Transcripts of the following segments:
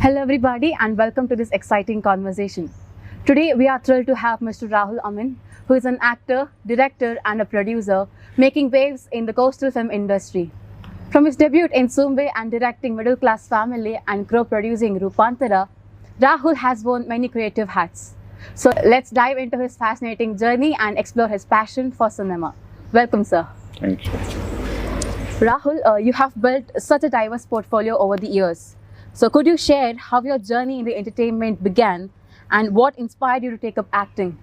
Hello everybody and welcome to this exciting conversation. Today we are thrilled to have Mr. Rahul Amin, who is an actor, director and a producer making waves in the coastal film industry. From his debut in Sumbe and directing Middle Class Family and co-producing Rupantara, Rahul has worn many creative hats. So let's dive into his fascinating journey and explore his passion for cinema. Welcome, sir. Thank you. Rahul, you have built such a diverse portfolio over the years. So could you share how your journey in the entertainment began and what inspired you to take up acting?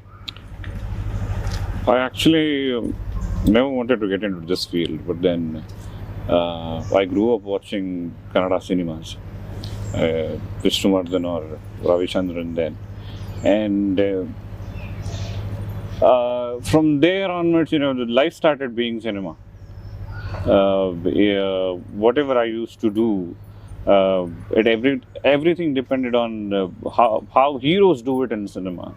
I actually never wanted to get into this field, but then I grew up watching Kannada cinemas, Vishnuvardhan or Ravichandran then. And from there onwards, the life started being cinema. Whatever I used to do, everything depended on how heroes do it in cinema.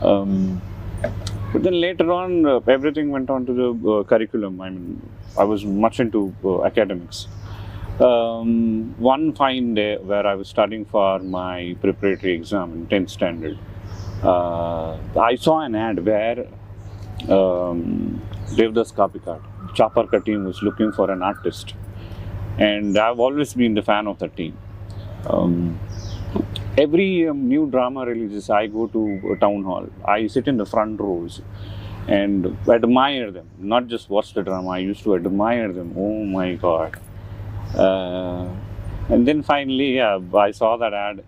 But then later on, everything went on to the curriculum. I mean, I was much into academics. One fine day where I was studying for my preparatory exam in 10th standard, I saw an ad where Devdas Kapikat, Chaparka team was looking for an artist. And I've always been the fan of the team. Every new drama releases, I go to a town hall. I sit in the front rows and admire them. Not just watch the drama, I used to admire them. Oh my God. And then finally, I saw that ad.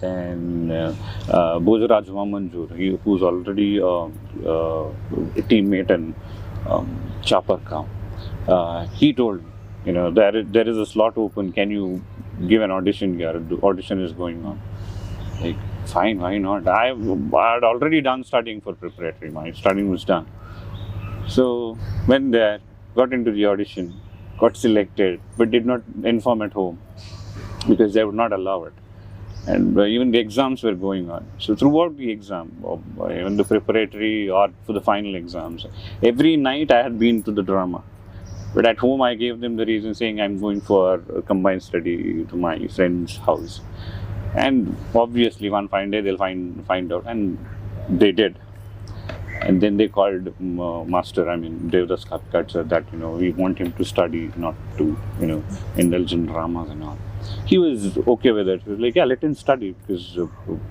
And Bhojaraj Vamanjur, who's already a teammate in Chaparka, he told me, there is a slot open, can you give an audition here? The audition is going on. Like, fine, why not? I had already done studying for preparatory, my studying was done. So, went there, got into the audition, got selected, but did not inform at home because they would not allow it. And even the exams were going on. So, throughout the exam, even the preparatory or for the final exams, every night I had been to the drama. But at home, I gave them the reason saying I'm going for a combined study to my friend's house. And obviously, one fine day, they'll find out. And they did. And then they called Devdas Kapikat said that, we want him to study, not to, indulge in dramas and all. He was okay with it. He was like, yeah, let him study because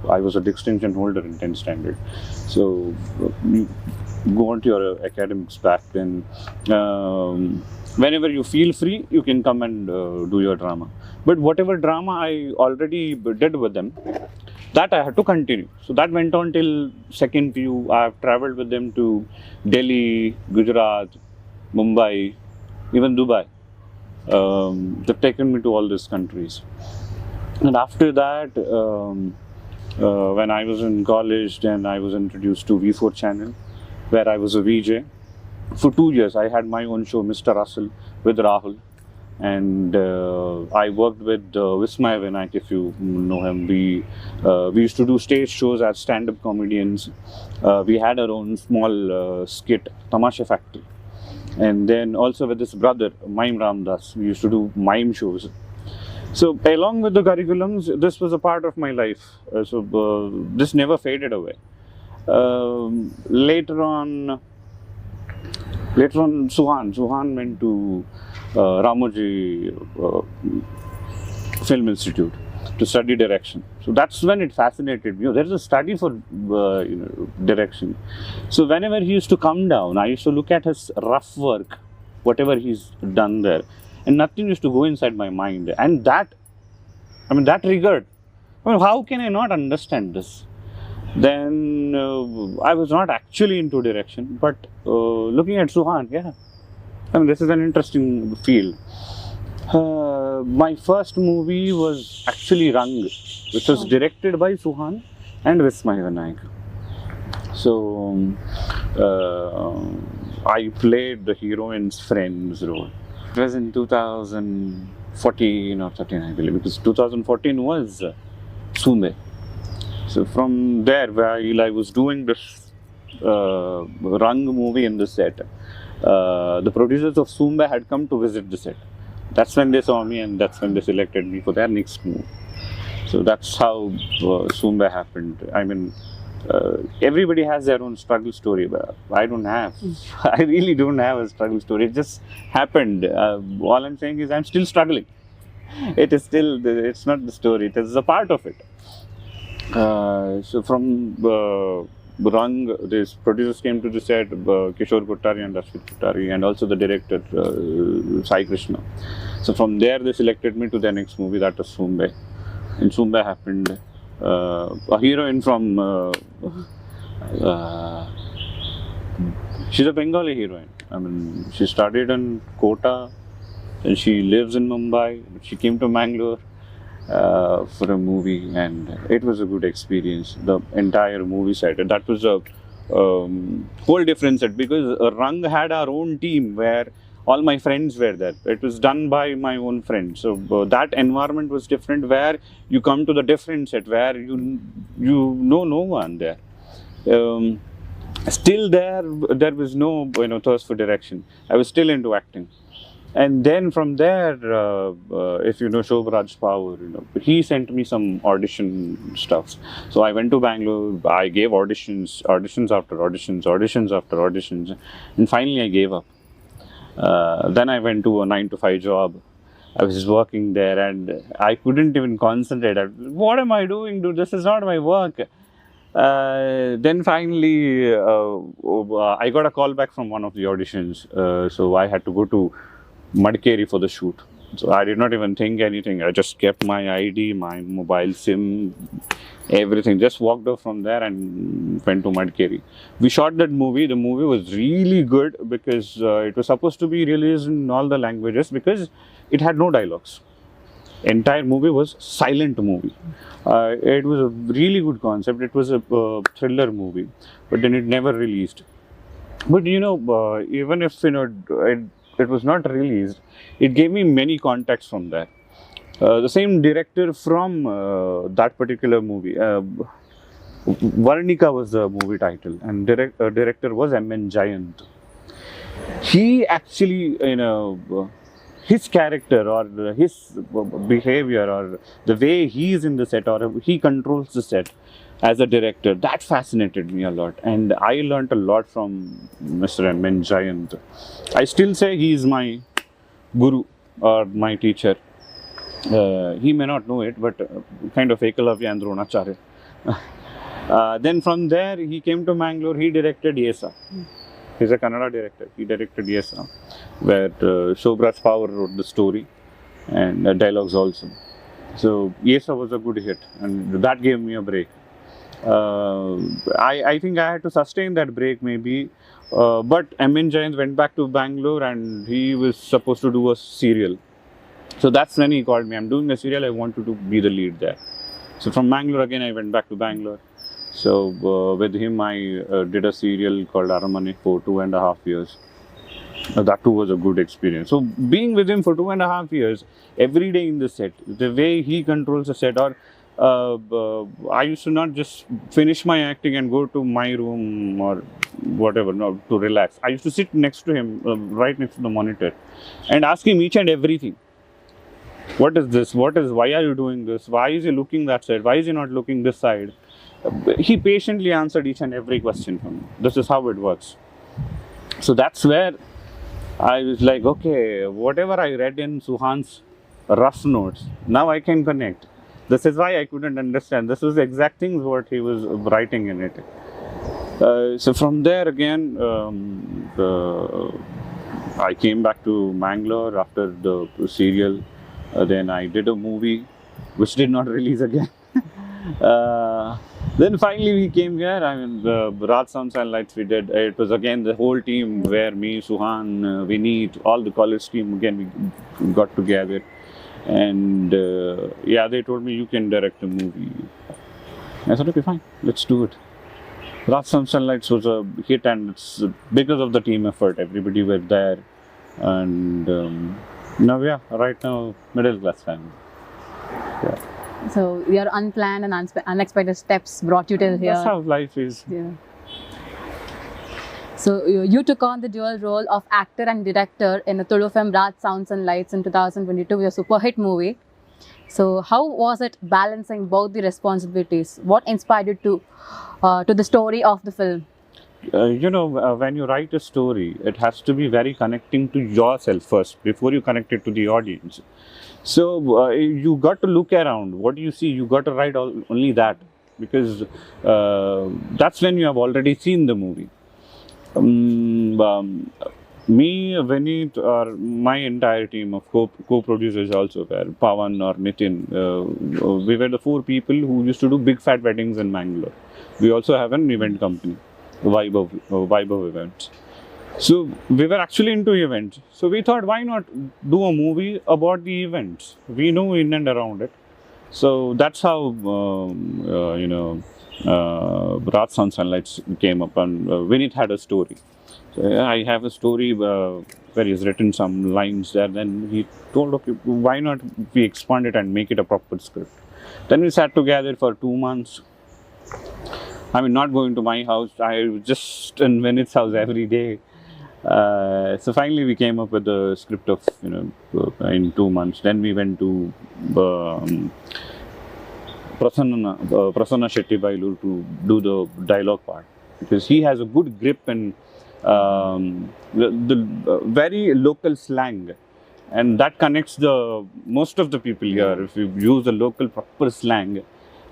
I was a distinction holder in 10th standard. So, go on to your academics back then. Whenever you feel free, you can come and do your drama. But whatever drama I already did with them, that I had to continue. So that went on till second PU. I have travelled with them to Delhi, Gujarat, Mumbai, even Dubai. They've taken me to all these countries. And after that, when I was in college, then I was introduced to V4 channel, where I was a VJ. For 2 years, I had my own show, Mr. Russell, with Rahul. And I worked with Vismaya Vinayak, if you know him. We used to do stage shows as stand-up comedians. We had our own small skit, Tamasha Factory. And then also with this brother, Mime Ramdas, we used to do mime shows. So along with the curriculums, this was a part of my life. This never faded away. Later on, Suhan went to Ramoji Film Institute to study direction. So that's when it fascinated me. There is a study for direction. So whenever he used to come down, I used to look at his rough work, whatever he's done there, and nothing used to go inside my mind. And that triggered. How can I not understand this? Then I was not actually into direction, but looking at Suhan, this is an interesting field. My first movie was actually Rang, which was directed by Suhan and Vismaya Vinayak. So I played the heroine's friend's role. It was in 2014 or 13, I believe, because 2014 was Sumbe. So from there, while I was doing this Rang movie in the set, the producers of Sumbe had come to visit the set. That's when they saw me and that's when they selected me for their next move. So that's how Sumbe happened. I mean, everybody has their own struggle story, but I don't have. I really don't have a struggle story. It just happened. All I'm saying is I'm still struggling. It is still, it's not the story, it is a part of it. So from Rang, these producers came to the set, Kishore Kottari and Ashwit Kottari, and also the director, Sai Krishna. So from there, they selected me to the next movie, that was Sumbe. And Sumbe happened. A heroine from, she's a Bengali heroine. I mean, she studied in Kota, and she lives in Mumbai. She came to Mangalore for a movie, and it was a good experience. The entire movie set. And that was a whole different set, because Rang had our own team where all my friends were there. It was done by my own friends. So that environment was different, where you come to the different set where you know no one there. Still there was no thirst for direction. I was still into acting. And then from there, if you know Shobhraj Power, he sent me some audition stuff. So I went to Bangalore, I gave auditions after auditions, and finally I gave up. Then I went to a 9-to-5 job. I was working there and I couldn't even concentrate. What am I doing, dude? This is not my work. Then finally, I got a call back from one of the auditions. So I had to go to Madikeri for the shoot. So I did not even think anything. I just kept my ID, my mobile SIM, everything. Just walked off from there and went to Madikeri. We shot that movie. The movie was really good because it was supposed to be released in all the languages because it had no dialogues. Entire movie was silent movie. It was a really good concept. It was a thriller movie, but then it never released. But even if it was not released, it gave me many contacts from there. The same director from that particular movie, Varnika was the movie title, and director was M.N. Jayant. He actually, his character or his behavior or the way he is in the set or he controls the set as a director, that fascinated me a lot, and I learned a lot from Mr. M.N. Jayant. I still say he is my guru or my teacher. He may not know it, but kind of Ekalavya and Dronacharya. Then from there, he came to Mangalore. He directed Yesa. He's a Kannada director. He directed Yesa, where Shobhraj Power wrote the story and dialogues also. So Yesa was a good hit, and that gave me a break. I think I had to sustain that break maybe, but M.N. Jayant went back to Bangalore and he was supposed to do a serial. So that's when he called me. I'm doing a serial, I want you to be the lead there. So from Bangalore again, I went back to Bangalore. So with him, I did a serial called Aramane for 2.5 years. That too was a good experience. So being with him for 2.5 years, every day in the set, the way he controls the set, or I used to not just finish my acting and go to my room or whatever, no, to relax. I used to sit next to him, right next to the monitor, and ask him each and everything. What is this? Why are you doing this? Why is he looking that side? Why is he not looking this side? He patiently answered each and every question for me. This is how it works. So that's where I was like, okay, whatever I read in Suhan's rough notes, now I can connect. This is why I couldn't understand. This was the exact things what he was writing in it. So from there again, I came back to Mangalore after the serial. Then I did a movie, which did not release again. Then finally we came here. I mean, the Raj Sounds and Lights we did. It was again the whole team where me, Suhan, Vineet, all the college team again we got together. And yeah, they told me you can direct a movie. I said, okay, fine, let's do it. Raj Sounds and Lights was a hit, and it's because of the team effort. Everybody were there, and now, yeah, right now, middle class family. Yeah. So your unplanned and unexpected steps brought you till here. That's how life is. Yeah. So you took on the dual role of actor and director in the Tulu film Raj Sounds and Lights in 2022, your super hit movie. So how was it balancing both the responsibilities? What inspired you to the story of the film? When you write a story, it has to be very connecting to yourself first before you connect it to the audience. So you got to look around. What do you see? You got to write only that, because that's when you have already seen the movie. Me, Vineet, or my entire team of co-producers also were Pawan or Nitin. We were the 4 people who used to do big fat weddings in Mangalore. We also have an event company, Vibe of Events. So we were actually into events. So we thought, why not do a movie about the events? We know in and around it. So that's how Raat Sun Sunlights came up, and Vineet had a story. So I have a story where he's written some lines there. Then he told, okay, why not we expand it and make it a proper script? Then we sat together for 2 months. I mean, not going to my house. I was just in Vineet's house every day. So finally, we came up with the script of in 2 months. Then we went to Prasanna Shetty Bailur to do the dialogue part, because he has a good grip in the very local slang, and that connects the most of the people here. If you use the local proper slang.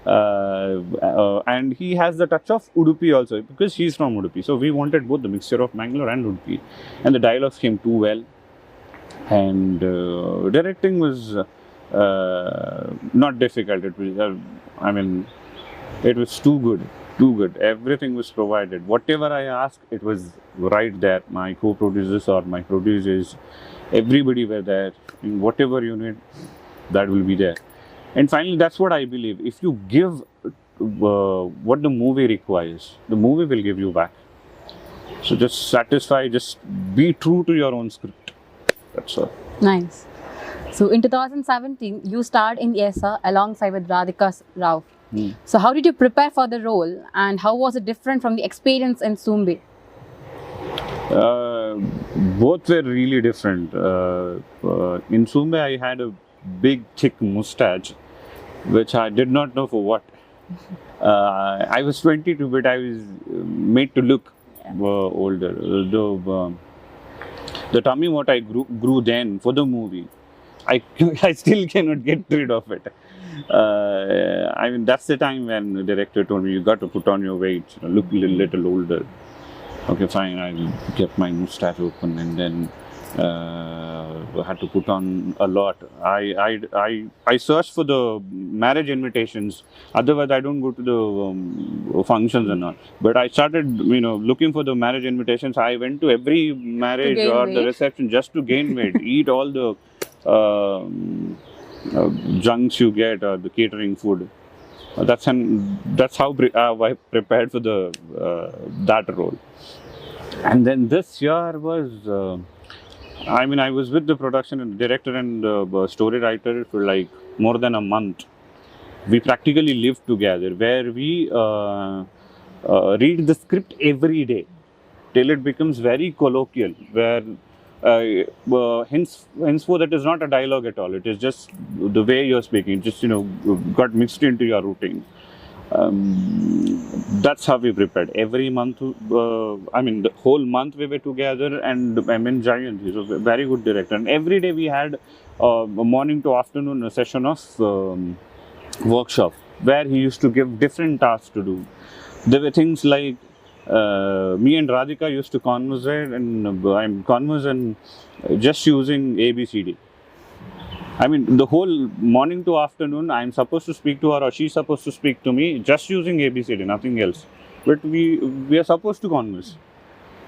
And he has the touch of Udupi also, because he's from Udupi. So we wanted both the mixture of Mangalore and Udupi, and the dialogues came too well. And directing was not difficult. It was, it was too good. Everything was provided. Whatever I asked, it was right there. My co-producers or my producers, everybody were there. In whatever you need, that will be there. And finally, that's what I believe. If you give what the movie requires, the movie will give you back. So just satisfy, just be true to your own script. That's all. Nice. So in 2017, you starred in Yesa alongside with Radhika Rao. So how did you prepare for the role, and how was it different from the experience in Sumbe? Both were really different. In Sumbe, I had a big thick mustache, which I did not know for what. I was 22, but I was made to look older. Though the tummy what I grew then for the movie, I still cannot get rid of it. That's the time when the director told me, you got to put on your weight, look a little older. Okay, fine. I kept my mustache open, and then had to put on a lot. I searched for the marriage invitations. Otherwise, I don't go to the functions and all. But I started, looking for the marriage invitations. I went to every marriage or the reception just to gain weight, eat all the junks you get or the catering food. That's how I prepared for that role. And then this year was. I was with the production and director and story writer for like more than a month. We practically lived together, where we read the script every day till it becomes very colloquial, where henceforth it is not a dialogue at all. It is just the way you're speaking, just got mixed into your routine. That's how we prepared. Every month, the whole month we were together, and Giant, he's a very good director. And every day we had a morning to afternoon session of workshop, where he used to give different tasks to do. There were things like me and Radhika used to converse and just using ABCD. The whole morning to afternoon, I'm supposed to speak to her or she's supposed to speak to me just using ABCD, nothing else. But we are supposed to converse.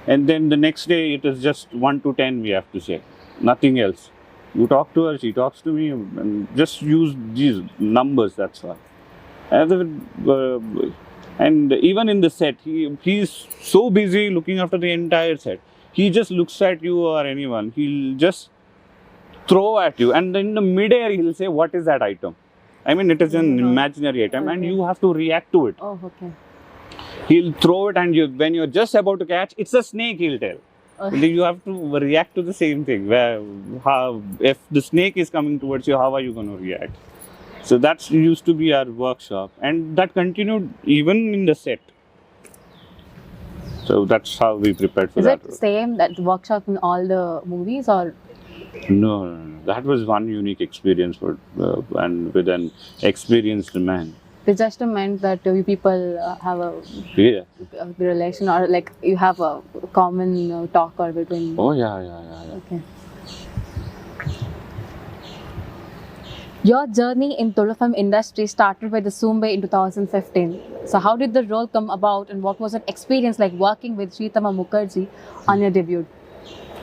And then the next day, it is just 1 to 10 we have to say, nothing else. You talk to her, she talks to me, and just use these numbers, that's all. And even in the set, he's so busy looking after the entire set. He just looks at you or anyone, he'll just throw at you, and in the mid-air he'll say, what is that item? It is an imaginary item, and you have to react to it. Oh, okay. He'll throw it, and when you're just about to catch, it's a snake, he'll tell. You have to react to the same thing. If the snake is coming towards you, how are you going to react? So that used to be our workshop, and that continued even in the set. So that's how we prepared for Is that. it same that workshop in all the movies, or No. That was one unique experience for and with an experienced man. it just meant that you people have Yeah. a relation, or like you have a common talk or between? Oh yeah. Okay. Your journey in Tulu film industry started with the Sumbe in 2015. So how did the role come about, and what was an experience like working with Sritama Mukherjee on your debut?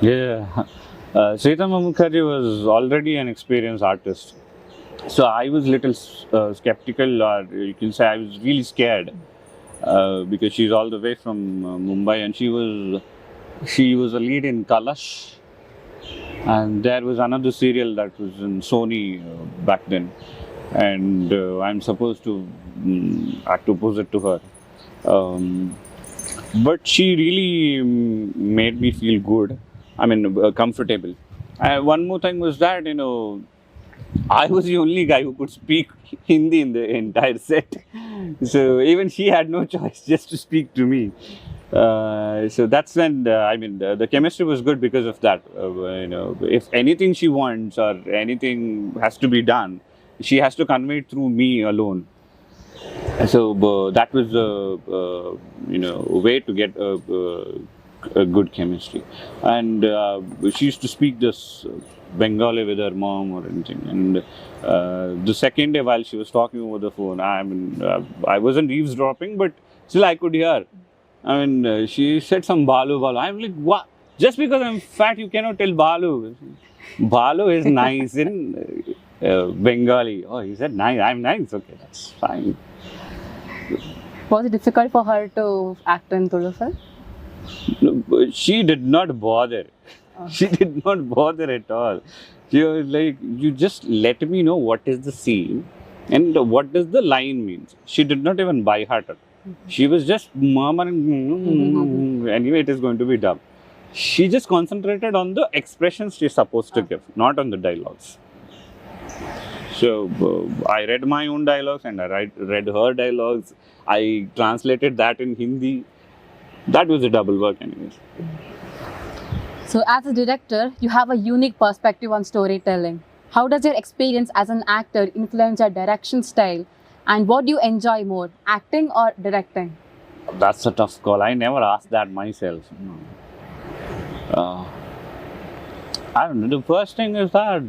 Yeah. Sritama Mukherjee was already an experienced artist. So I was little skeptical, or you can say I was really scared because she's all the way from Mumbai, and she was a lead in Kalash, and there was another serial that was in Sony back then, and I'm supposed to act opposite to her. But she really made me feel good. I mean, comfortable. One more thing was that, I was the only guy who could speak Hindi in the entire set. So even she had no choice just to speak to me. So that's when, the chemistry was good because of that. If anything she wants or anything has to be done, she has to convey it through me alone. So that was a way to get a good chemistry. And she used to speak this Bengali with her mom or anything. And the second day while she was talking over the phone, I wasn't eavesdropping, but still I could hear. She said some Balu. I'm like, what? Just because I'm fat, you cannot tell Balu. Balu is nice in Bengali. Oh, he said nice. I'm nice. Okay, that's fine. Was it difficult for her to act in Tulu film? No, she did not bother. She did not bother at all. She was like, you just let me know what is the scene and what does the line means. She did not even by heart it. She was just murmuring, anyway it is going to be done. She just concentrated on the expressions she's supposed to give, not on the dialogues. So I read my own dialogues and I read her dialogues. I translated that in Hindi. That was a double work anyways. So as a director, you have a unique perspective on storytelling. How does your experience as an actor influence your direction style? And what do you enjoy more, acting or directing? That's a tough call. I never asked that myself. I don't know. The first thing is that,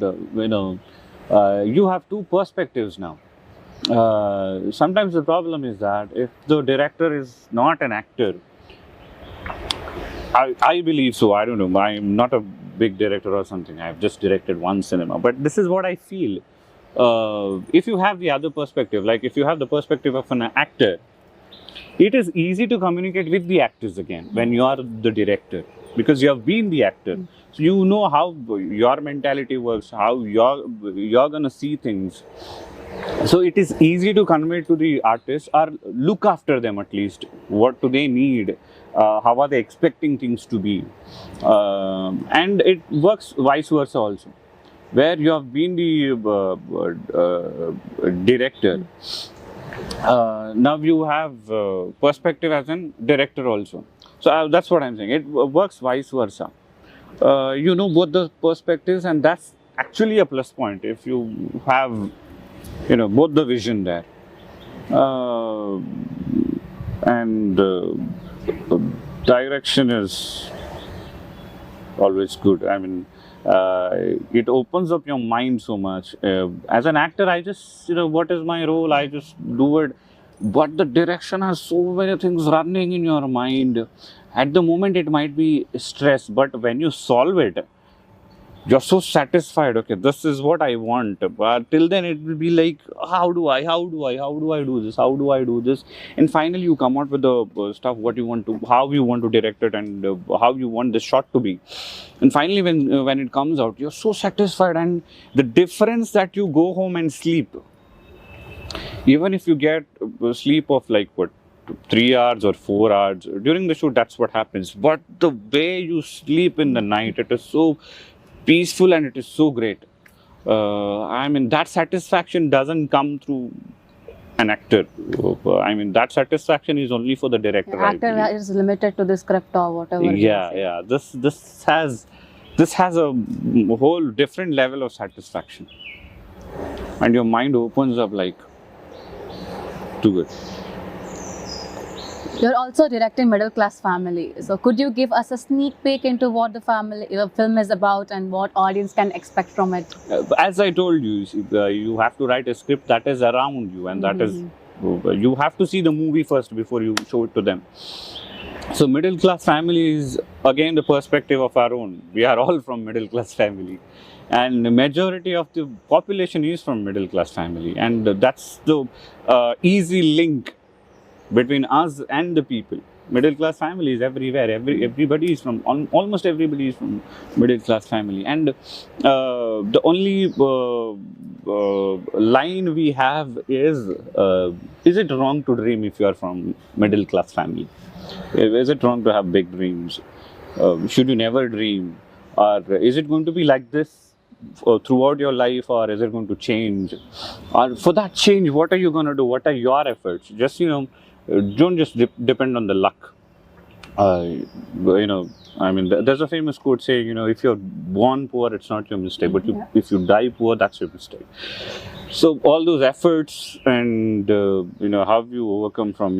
you have two perspectives now. Sometimes the problem is that if the director is not an actor, I believe so. I don't know. I'm not a big director or something. I've just directed one cinema. But this is what I feel. If you have the other perspective, like if you have the perspective of an actor, it is easy to communicate with the actors again when you are the director because you have been the actor. So you know how your mentality works, how you're gonna see things. So it is easy to convey to the artist or look after them at least. What do they need? How are they expecting things to be? And it works vice versa also. Where you have been the director, now you have perspective as a director also. So that's what I'm saying. It works vice versa. You know both the perspectives, and that's actually a plus point if you have both the vision there. And direction is always good. It opens up your mind so much. As an actor, I just, what is my role? I just do it. But the direction has so many things running in your mind. At the moment, it might be stress, but when you solve it, you're so satisfied. Okay, this is what I want. But till then, it will be like, how do I do this? And finally, you come out with the stuff what you want to, how you want to direct it, and how you want the shot to be. And finally, when it comes out, you're so satisfied. And the difference that you go home and sleep, even if you get sleep of like 3 hours or 4 hours during the shoot, that's what happens. But the way you sleep in the night, it is so peaceful and it is so great. I mean, that satisfaction doesn't come through an actor. I mean, that satisfaction is only for the director. I Actor believe. is limited to the script or whatever. Yeah. This has a whole different level of satisfaction, and your mind opens up like too good. You're also directing Middle Class Family. So could you give us a sneak peek into what the film is about and what audience can expect from it? As I told you, you have to write a script that is around you, and that is you have to see the movie first before you show it to them. So middle class family is again the perspective of our own. We are all from middle class family, and the majority of the population is from middle class family, and that's the easy link between us and the people. Middle class family is everywhere. Everybody is from almost everybody is from middle class family, and the only line we have is it wrong to dream if you are from middle class family? Is it wrong to have big dreams? Should you never dream? Or is it going to be like this throughout your life, or is it going to change? Or for that change, what are you going to do? What are your efforts? Just, don't just depend on the luck. I mean, there's a famous quote saying, if you're born poor, it's not your mistake, but if you die poor, that's your mistake. So all those efforts and, how you overcome from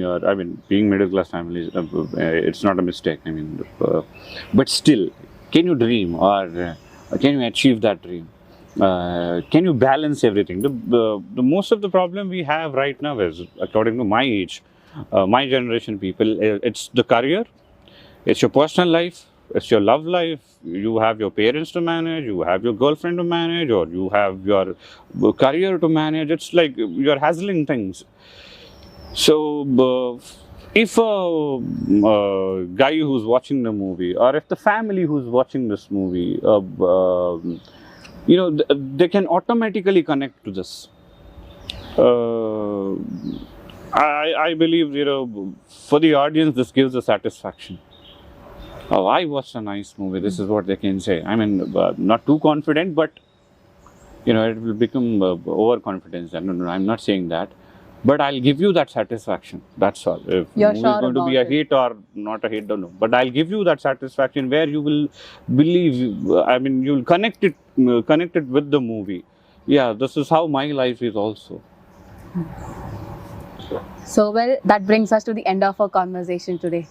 being middle class family, it's not a mistake. I mean, but still, can you dream, or can you achieve that dream? Can you balance everything? The most of the problem we have right now is, according to my age, my generation people, it's the career, it's your personal life, it's your love life. You have your parents to manage, you have your girlfriend to manage, or you have your career to manage. It's like you're hassling things. So if a guy who's watching the movie, or if the family who's watching this movie, they can automatically connect to this. I believe, for the audience, this gives a satisfaction. Oh, I watched a nice movie. This is what they can say. I mean, not too confident, but it will become overconfidence. No, I'm not saying that, but I'll give you that satisfaction. That's all. If the movie is going to be a hit or not a hit, don't know. But I'll give you that satisfaction where you will believe. You'll connect it with the movie. Yeah, this is how my life is also. So, well, that brings us to the end of our conversation today.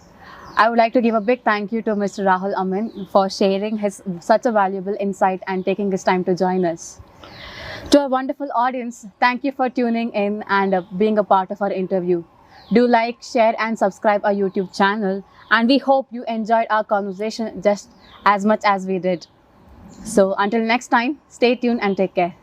I would like to give a big thank you to Mr. Rahul Amin for sharing such a valuable insight and taking his time to join us. To our wonderful audience, thank you for tuning in and being a part of our interview. Do like, share and subscribe our YouTube channel, and we hope you enjoyed our conversation just as much as we did. So until next time, stay tuned and take care.